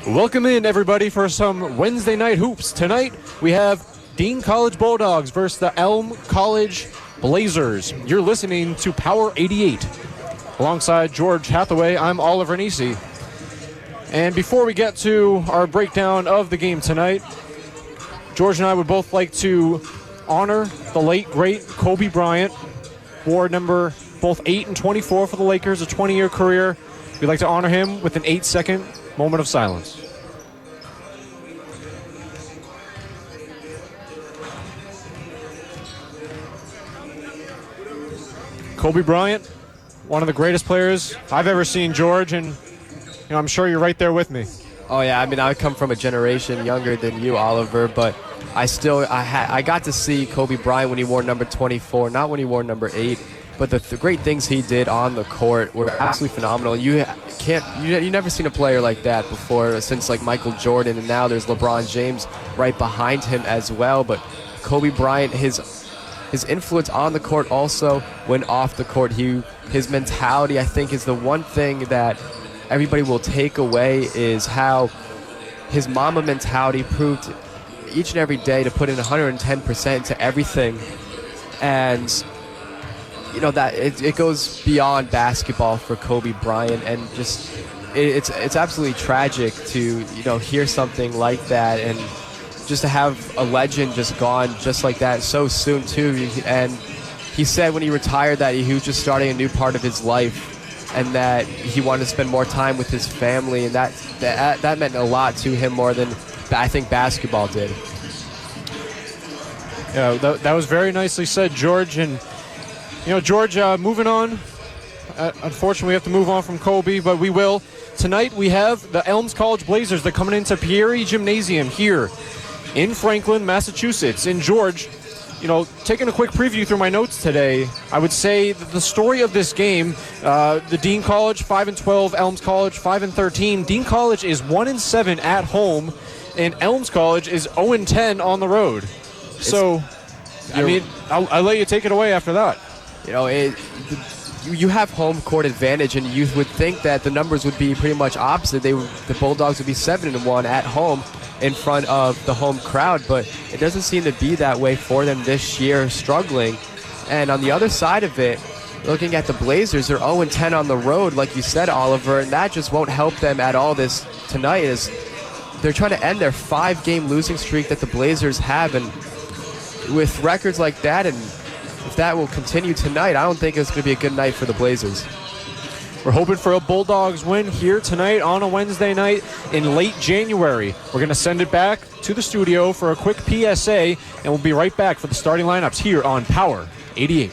Welcome in, everybody, for some Wednesday night hoops. Tonight, we have Dean College Bulldogs versus the Elm College Blazers. You're listening to Power 88. Alongside George Hathaway, I'm Oliver Nisi. And before we get to our breakdown of the game tonight, George and I would both like to honor the late, great Kobe Bryant, wore number both 8 and 24 for the Lakers, a 20-year career. We'd like to honor him with an 8-second moment of silence. Kobe Bryant, one of the greatest players I've ever seen, George, and I'm sure you're right there with me. Oh yeah, I mean, I come from a generation younger than you, Oliver, but I got to see Kobe Bryant when he wore number 24, not when he wore number 8. But the great things he did on the court were absolutely phenomenal. You never seen a player like that before, since like Michael Jordan, and now there's LeBron James right behind him as well. But Kobe Bryant, his influence on the court also when off the court. His mentality, I think, is the one thing that everybody will take away, is how his Mamba mentality proved each and every day to put in 110% into everything. And that it goes beyond basketball for Kobe Bryant, and just it's absolutely tragic to hear something like that, and just to have a legend just gone just like that so soon too. And he said when he retired that he was just starting a new part of his life, and that he wanted to spend more time with his family, and that meant a lot to him, more than I think basketball did. Yeah, that was very nicely said, George. And George, moving on. Unfortunately, we have to move on from Kobe, but we will. Tonight, we have the Elms College Blazers. They're coming into Pierre Gymnasium here in Franklin, Massachusetts. And George, taking a quick preview through my notes today, I would say that the story of this game, the Dean College 5-12, Elms College 5-13. Dean College is 1-7 at home, and Elms College is 0-10 on the road. So, I'll let you take it away after that. You have home court advantage, and you would think that the numbers would be pretty much opposite. The Bulldogs would be 7-1 at home in front of the home crowd, but it doesn't seem to be that way for them this year, struggling. And on the other side of it, looking at the Blazers, they're 0-10 on the road, like you said, Oliver, and that just won't help them at all this tonight, as they're trying to end their 5-game losing streak that the Blazers have. And with records like that, and if that will continue tonight, I don't think it's going to be a good night for the Blazers. We're hoping for a Bulldogs win here tonight on a Wednesday night in late January. We're going to send it back to the studio for a quick PSA, and we'll be right back for the starting lineups here on Power 88.